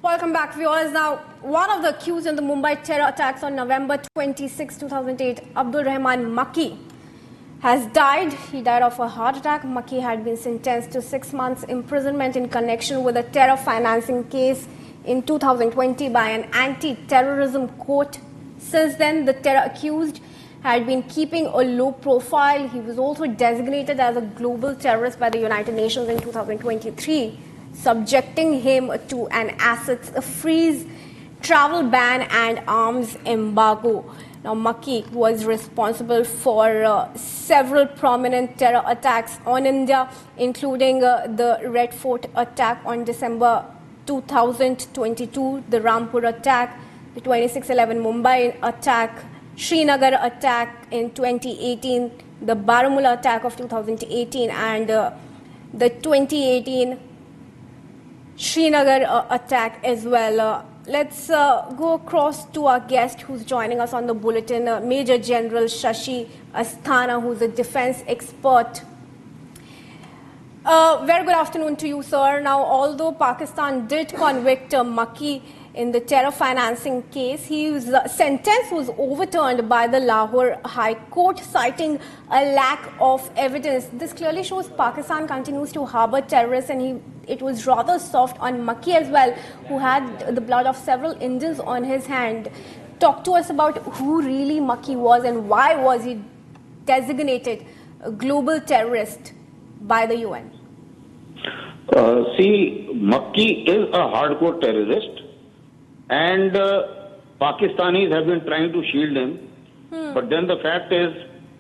Welcome back, viewers. Now, one of the accused in the Mumbai terror attacks on November 26, 2008, Abdul Rahman Makki, has died. He died of a heart attack. Makki had been sentenced to 6 months imprisonment in connection with a terror financing case in 2020 by an anti-terrorism court. Since then, the terror accused had been keeping a low profile. He was also designated as a global terrorist by the United Nations in 2023, subjecting him to an assets freeze, travel ban and arms embargo. Now, Makki was responsible for several prominent terror attacks on India, including the Red Fort attack on December 2022, the Rampur attack, the 26/11 Mumbai attack, Srinagar attack in 2018, the Baramulla attack of 2018, and the 2018 Srinagar attack as well. Let's go across to our guest who's joining us on the bulletin, Major General Shashi Asthana, who's a defense expert. Very good afternoon to you, sir. Now, although Pakistan did convict Makki in the terror financing case, his sentence was overturned by the Lahore High Court, citing a lack of evidence. This clearly shows Pakistan continues to harbor terrorists, and it was rather soft on Makki as well, who had the blood of several Indians on his hand. Talk to us about who really Makki was and why was he designated a global terrorist by the UN? See, Makki is a hardcore terrorist, and Pakistanis have been trying to shield him. But then the fact is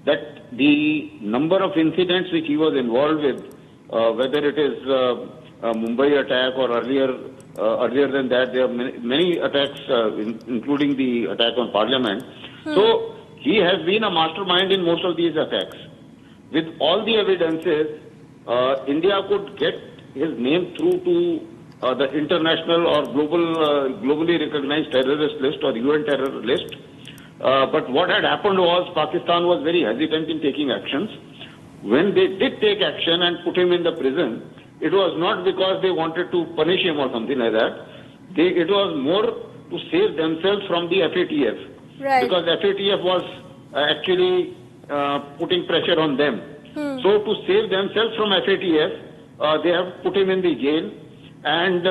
that the number of incidents which he was involved with, whether it is a Mumbai attack or earlier than that, there are many attacks, including the attack on Parliament. So he has been a mastermind in most of these attacks. With all the evidences, India could get his name through to the international or globally recognized terrorist list or UN terror list. But what had happened was Pakistan was very hesitant in taking actions. When they did take action and put him in the prison, it was not because they wanted to punish him or something like that. It was more to save themselves from the FATF. Right. Because FATF was actually putting pressure on them. So to save themselves from FATF, they have put him in the jail. And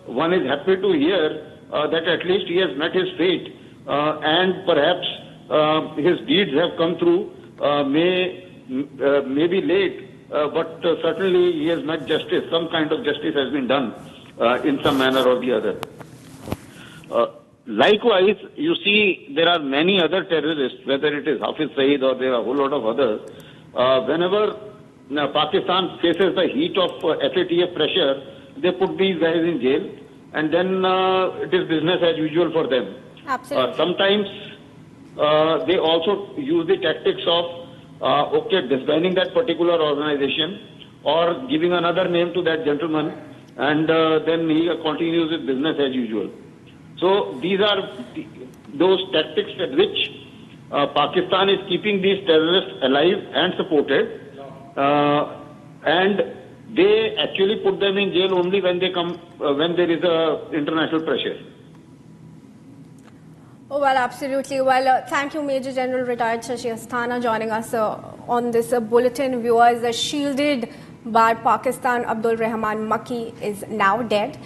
one is happy to hear that at least he has met his fate, and perhaps his deeds have come through, may be late, but certainly he has met justice. Some kind of justice has been done in some manner or the other. Likewise, you see there are many other terrorists, whether it is Hafiz Saeed or there are a whole lot of others. Whenever Pakistan faces the heat of FATF pressure, they put these guys in jail, and then it is business as usual for them. Absolutely. Sometimes they also use the tactics of disbanding that particular organization or giving another name to that gentleman, and then he continues with business as usual. So these are those tactics with which Pakistan is keeping these terrorists alive and supported, and they actually put them in jail only when they come, when there is international pressure. Oh, well, absolutely. Well, thank you, Major General Retired Shashi Asthana, joining us on this bulletin. Viewers, shielded by Pakistan, Abdul Rahman Makki is now dead.